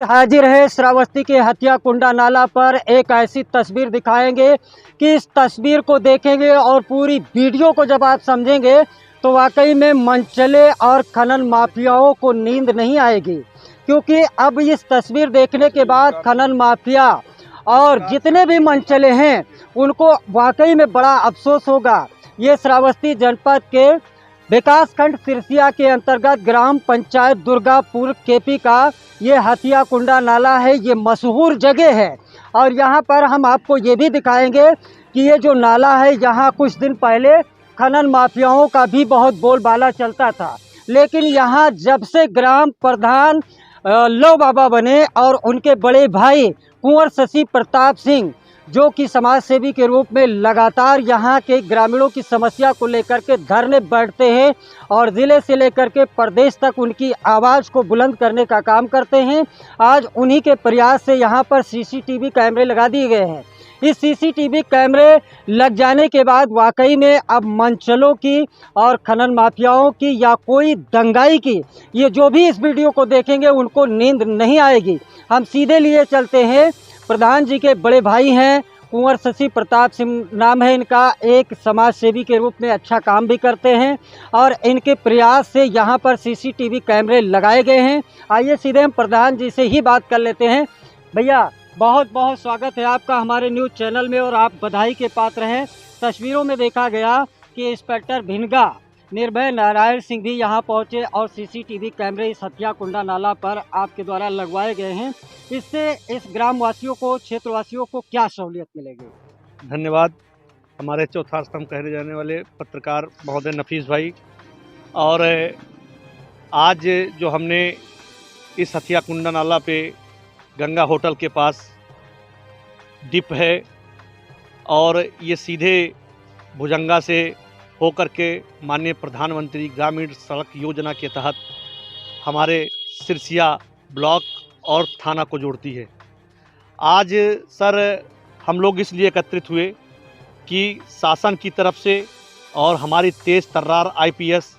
हाजिर है श्रावस्ती के हथिया कुंडा नाला पर। एक ऐसी तस्वीर दिखाएंगे कि इस तस्वीर को देखेंगे और पूरी वीडियो को जब आप समझेंगे तो वाकई में मनचले और खनन माफियाओं को नींद नहीं आएगी, क्योंकि अब इस तस्वीर देखने के बाद खनन माफिया और जितने भी मनचले हैं उनको वाकई में बड़ा अफसोस होगा। ये श्रावस्ती जनपद के विकासखंड सिरसिया के अंतर्गत ग्राम पंचायत दुर्गापुर केपी का ये हथिया कुंडा नाला है। ये मशहूर जगह है और यहाँ पर हम आपको ये भी दिखाएंगे कि ये जो नाला है, यहाँ कुछ दिन पहले खनन माफियाओं का भी बहुत बोलबाला चलता था, लेकिन यहाँ जब से ग्राम प्रधान लो बाबा बने और उनके बड़े भाई कुंवर शशि प्रताप सिंह, जो कि समाज सेवी के रूप में लगातार यहाँ के ग्रामीणों की समस्या को लेकर के धरने बैठते हैं और ज़िले से लेकर के प्रदेश तक उनकी आवाज़ को बुलंद करने का काम करते हैं। आज उन्हीं के प्रयास से यहाँ पर सीसीटीवी कैमरे लगा दिए गए हैं। इस सीसीटीवी कैमरे लग जाने के बाद वाकई में अब मनचलों की और खनन माफियाओं की या कोई दंगाई की, ये जो भी इस वीडियो को देखेंगे उनको नींद नहीं आएगी। हम सीधे लिए चलते हैं। प्रधान जी के बड़े भाई हैं, कुंवर शशि प्रताप सिंह नाम है इनका, एक समाज सेवी के रूप में अच्छा काम भी करते हैं और इनके प्रयास से यहाँ पर सीसीटीवी कैमरे लगाए गए हैं। आइए सीधे हम प्रधान जी से ही बात कर लेते हैं। भैया, बहुत बहुत स्वागत है आपका हमारे न्यूज़ चैनल में और आप बधाई के पात्र हैं। तस्वीरों में देखा गया कि इंस्पेक्टर भिनगा निर्भय नारायण सिंह भी यहाँ पहुँचे और सीसीटीवी कैमरे इस हथिया कुंडा नाला पर आपके द्वारा लगवाए गए हैं। इससे इस ग्रामवासियों को, क्षेत्रवासियों को क्या सहूलियत मिलेगी? धन्यवाद हमारे चौथा स्तंभ कहे जाने वाले पत्रकार महोदय नफीस भाई। और आज जो हमने इस हथिया कुंडा नाला पे गंगा होटल के पास डिप है और ये सीधे भुजंगा से होकर के माननीय प्रधानमंत्री ग्रामीण सड़क योजना के तहत हमारे सिरसिया ब्लॉक और थाना को जोड़ती है। आज सर हम लोग इसलिए एकत्रित हुए कि शासन की तरफ से और हमारी तेज़ तर्रार आईपीएस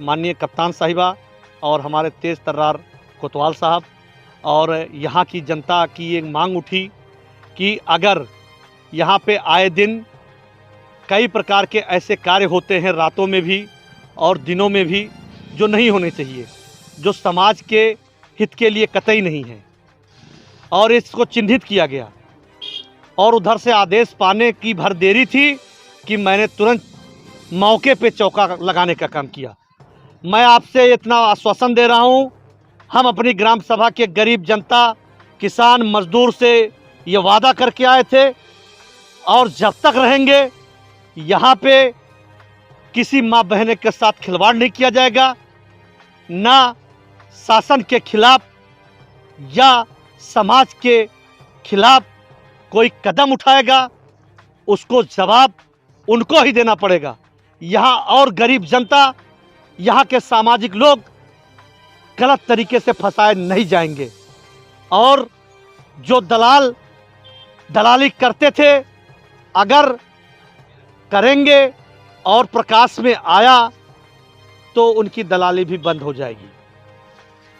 माननीय कप्तान साहिबा और हमारे तेज़ तर्रार कोतवाल साहब और यहाँ की जनता की एक मांग उठी कि अगर यहाँ पे आए दिन कई प्रकार के ऐसे कार्य होते हैं रातों में भी और दिनों में भी जो नहीं होने चाहिए, जो समाज के हित के लिए कतई नहीं है, और इसको चिन्हित किया गया। और उधर से आदेश पाने की भर देरी थी कि मैंने तुरंत मौके पे चौका लगाने का काम किया। मैं आपसे इतना आश्वासन दे रहा हूँ, हम अपनी ग्राम सभा के गरीब जनता, किसान, मजदूर से ये वादा करके आए थे और जब तक रहेंगे यहाँ पे किसी माँ बहने के साथ खिलवाड़ नहीं किया जाएगा, ना शासन के खिलाफ या समाज के खिलाफ कोई कदम उठाएगा, उसको जवाब उनको ही देना पड़ेगा। यहाँ और गरीब जनता, यहाँ के सामाजिक लोग गलत तरीके से फंसाए नहीं जाएंगे। और जो दलाल दलाली करते थे, अगर करेंगे और प्रकाश में आया तो उनकी दलाली भी बंद हो जाएगी।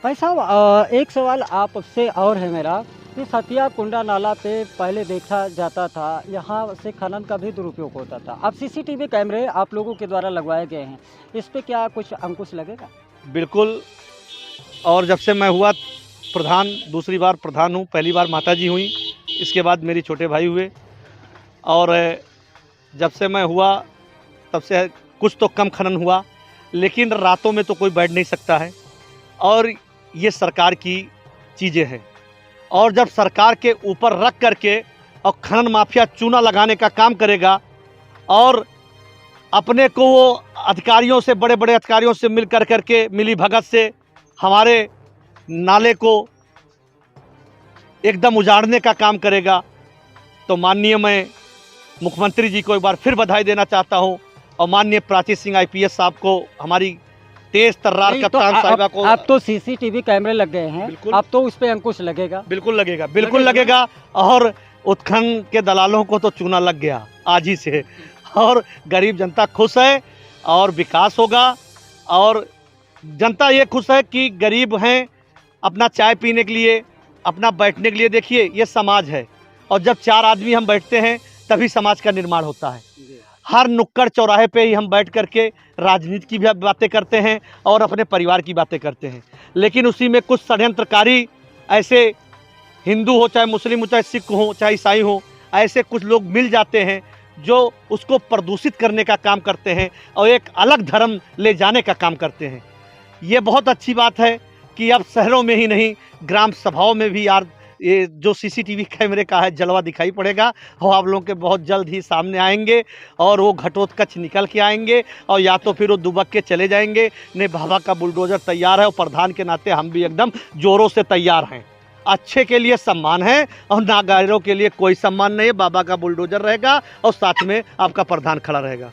भाई साहब, एक सवाल आपसे और है मेरा। इस हथिया कुंडा नाला पे पहले देखा जाता था यहाँ से खनन का भी दुरुपयोग होता था, अब सीसीटीवी कैमरे आप लोगों के द्वारा लगवाए गए हैं, इस पे क्या कुछ अंकुश लगेगा? बिल्कुल। और जब से मैं हुआ प्रधान, दूसरी बार प्रधान हूँ, पहली बार माताजी हुई, इसके बाद मेरी छोटे भाई हुए, और जब से मैं हुआ तब से कुछ तो कम खनन हुआ, लेकिन रातों में तो कोई बैठ नहीं सकता है और ये सरकार की चीज़ें हैं। और जब सरकार के ऊपर रख करके और खनन माफिया चूना लगाने का काम करेगा और अपने को वो अधिकारियों से, बड़े बड़े अधिकारियों से मिल कर करके मिली भगत से हमारे नाले को एकदम उजाड़ने का काम करेगा, तो माननीय मैं मुख्यमंत्री जी को एक बार फिर बधाई देना चाहता हूं और माननीय प्राची सिंह आईपीएस साहब को, हमारी तेज तर्रार कप्तान साहिबा को। अब तो सीसीटीवी कैमरे लग गए हैं, अब तो उस पे अंकुश लगेगा। बिल्कुल लगेगा, बिल्कुल लगेगा। और उत्खनन के दलालों को तो चूना लग गया आज ही से, और गरीब जनता खुश है और विकास होगा। और जनता ये खुश है कि गरीब हैं, अपना चाय पीने के लिए अपना बैठने के लिए देखिए, ये समाज है और जब 4 आदमी हम बैठते हैं तभी समाज का निर्माण होता है। हर नुक्कड़ चौराहे पे ही हम बैठ करके राजनीति की भी बातें करते हैं और अपने परिवार की बातें करते हैं, लेकिन उसी में कुछ षड्यंत्रकारी ऐसे, हिंदू हो चाहे मुस्लिम हो चाहे सिख हो चाहे ईसाई हो, ऐसे कुछ लोग मिल जाते हैं जो उसको प्रदूषित करने का काम करते हैं और एक अलग धर्म ले जाने का काम करते हैं। ये बहुत अच्छी बात है कि अब शहरों में ही नहीं, ग्राम सभाओं में भी यार ये जो सीसीटीवी कैमरे का है जलवा दिखाई पड़ेगा और आप लोगों के बहुत जल्द ही सामने आएंगे और वो घटोत्कच निकल के आएंगे और या तो फिर वो दुबक के चले जाएंगे। ने बाबा का बुलडोजर तैयार है और प्रधान के नाते हम भी एकदम जोरों से तैयार हैं। अच्छे के लिए सम्मान है और नागरिकों के लिए कोई सम्मान नहीं है। बाबा का बुलडोजर रहेगा और साथ में आपका प्रधान खड़ा रहेगा।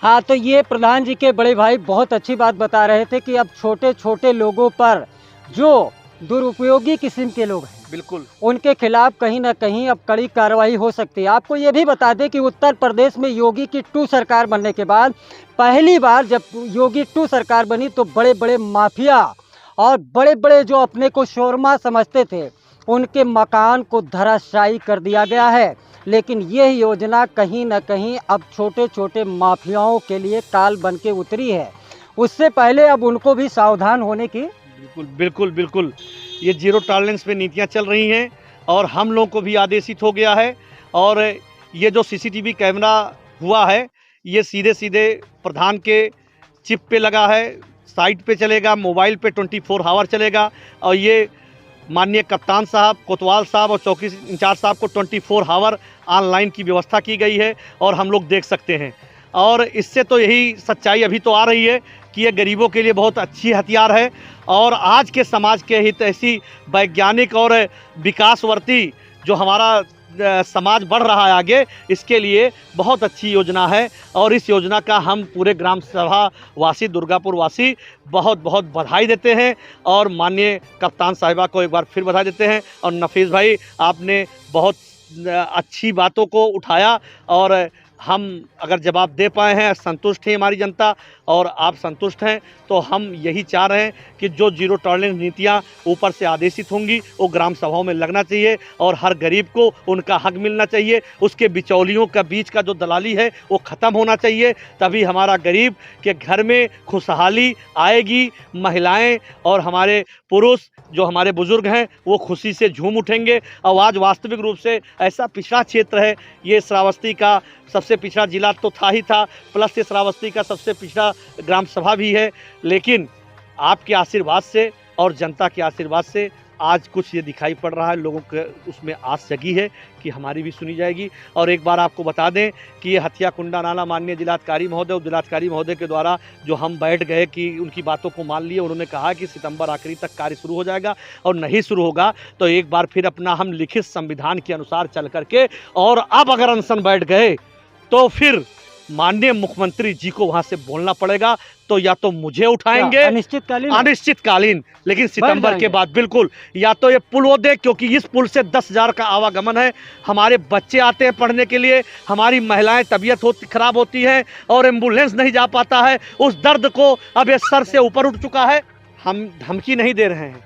हाँ, तो ये प्रधान जी के बड़े भाई बहुत अच्छी बात बता रहे थे कि अब छोटे छोटे लोगों पर जो दुरुपयोगी किस्म के लोग हैं, बिल्कुल उनके खिलाफ कहीं ना कहीं अब कड़ी कार्रवाई हो सकती है। आपको ये भी बता दें कि उत्तर प्रदेश में योगी की 2 सरकार बनने के बाद पहली बार जब योगी 2 सरकार बनी तो बड़े बड़े माफिया और बड़े बड़े जो अपने को शोरमा समझते थे उनके मकान को धराशायी कर दिया गया है। लेकिन यह योजना कहीं ना कहीं अब छोटे छोटे माफियाओं के लिए काल बन के उतरी है। उससे पहले अब उनको भी सावधान होने की बिल्कुल बिल्कुल बिल्कुल ये जीरो टॉलरेंस पे नीतियां चल रही हैं और हम लोगों को भी आदेशित हो गया है। और ये जो सीसीटीवी कैमरा हुआ है ये सीधे सीधे प्रधान के चिप पे लगा है, साइट पे चलेगा, मोबाइल पे 24 आवर चलेगा और ये माननीय कप्तान साहब, कोतवाल साहब और चौकी इंचार्ज साहब को 24 आवर ऑनलाइन की व्यवस्था की गई है और हम लोग देख सकते हैं। और इससे तो यही सच्चाई अभी तो आ रही है कि ये गरीबों के लिए बहुत अच्छी हथियार है और आज के समाज के हित ऐसी वैज्ञानिक और विकासवर्ती जो हमारा समाज बढ़ रहा है आगे, इसके लिए बहुत अच्छी योजना है। और इस योजना का हम पूरे ग्राम सभा वासी, दुर्गापुर वासी बहुत बहुत बधाई देते हैं और माननीय कप्तान साहिबा को एक बार फिर बधाई देते हैं। और नफीस भाई, आपने बहुत अच्छी बातों को उठाया और हम अगर जवाब दे पाए हैं, संतुष्ट हैं हमारी जनता और आप संतुष्ट हैं, तो हम यही चाह रहे हैं कि जो जीरो टॉलरेंस नीतियां ऊपर से आदेशित होंगी वो ग्राम सभाओं में लगना चाहिए और हर गरीब को उनका हक मिलना चाहिए। उसके बिचौलियों का बीच का जो दलाली है वो ख़त्म होना चाहिए, तभी हमारा गरीब के घर में खुशहाली आएगी। महिलाएं और हमारे पुरुष जो हमारे बुजुर्ग हैं वो खुशी से झूम उठेंगे। और आज वास्तविक रूप से ऐसा पिछड़ा क्षेत्र है, ये श्रावस्ती का सबसे पिछड़ा जिला तो था ही था, प्लस ये श्रावस्ती का सबसे पिछड़ा ग्राम सभा भी है। लेकिन आपके आशीर्वाद से और जनता के आशीर्वाद से आज कुछ ये दिखाई पड़ रहा है, लोगों के उसमें आस जगी है कि हमारी भी सुनी जाएगी। और एक बार आपको बता दें कि ये हथिया कुंडा नाला माननीय जिलाधिकारी महोदय और जिलाधिकारी महोदय के द्वारा जो हम बैठ गए कि उनकी बातों को मान लिए, उन्होंने कहा कि सितंबर आखिरी तक कार्य शुरू हो जाएगा और नहीं शुरू होगा तो एक बार फिर अपना हम लिखित संविधान के अनुसार चल करके, और अब अगर अनशन बैठ गए तो फिर माननीय मुख्यमंत्री जी को वहां से बोलना पड़ेगा। तो या तो मुझे उठाएंगे अनिश्चितकालीन, लेकिन सितंबर के बाद बिल्कुल, या तो ये पुल वो दे, क्योंकि इस पुल से 10,000 का आवागमन है। हमारे बच्चे आते हैं पढ़ने के लिए, हमारी महिलाएं तबीयत खराब होती है और एम्बुलेंस नहीं जा पाता है। उस दर्द को अब ये सर से ऊपर उठ चुका है। हम धमकी नहीं दे रहे हैं,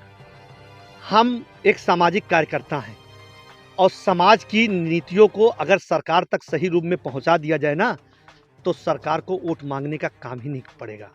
हम एक सामाजिक कार्यकर्ता हैं और समाज की नीतियों को अगर सरकार तक सही रूप में पहुंचा दिया जाए ना, तो सरकार को वोट मांगने का काम ही नहीं पड़ेगा।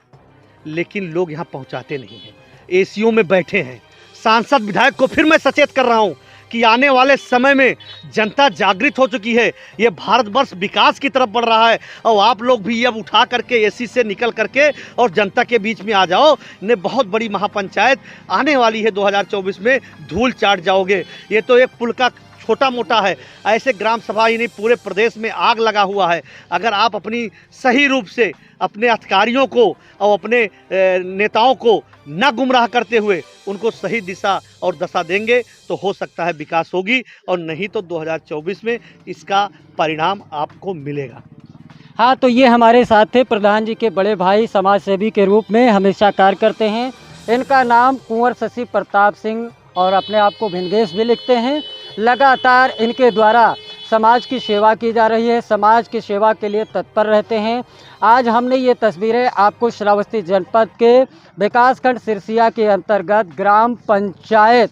लेकिन लोग यहाँ पहुँचाते नहीं हैं, एसीओ में बैठे हैं। सांसद विधायक को फिर मैं सचेत कर रहा हूँ कि आने वाले समय में जनता जागृत हो चुकी है, ये भारतवर्ष विकास की तरफ बढ़ रहा है और आप लोग भी अब उठा करके एसी से निकल करके और जनता के बीच में आ जाओ। ने बहुत बड़ी महापंचायत आने वाली है 2024 में, धूल चाट जाओगे। ये तो एक पुल का छोटा मोटा है, ऐसे ग्राम सभा ही नहीं पूरे प्रदेश में आग लगा हुआ है। अगर आप अपनी सही रूप से अपने अधिकारियों को और अपने नेताओं को न गुमराह करते हुए उनको सही दिशा और दशा देंगे तो हो सकता है विकास होगी, और नहीं तो 2024 में इसका परिणाम आपको मिलेगा। हाँ, तो ये हमारे साथ थे प्रधान जी के बड़े भाई, समाज सेवी के रूप में हमेशा कार्य करते हैं। इनका नाम कुंवर शशि प्रताप सिंह और अपने आप को भिनगेश भी लिखते हैं। लगातार इनके द्वारा समाज की सेवा की जा रही है, समाज की सेवा के लिए तत्पर रहते हैं। आज हमने ये तस्वीरें आपको श्रावस्ती जनपद के विकासखंड सिरसिया के अंतर्गत ग्राम पंचायत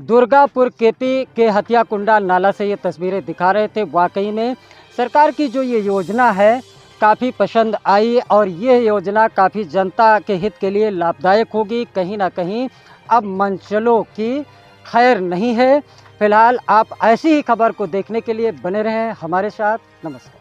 दुर्गापुर केपी के हथिया कुंडा नाला से ये तस्वीरें दिखा रहे थे। वाकई में सरकार की जो ये योजना है काफ़ी पसंद आई और ये योजना काफ़ी जनता के हित के लिए लाभदायक होगी। कहीं ना कहीं अब मंचलों की खैर नहीं है। फिलहाल आप ऐसी ही खबर को देखने के लिए बने रहें हमारे साथ। नमस्कार।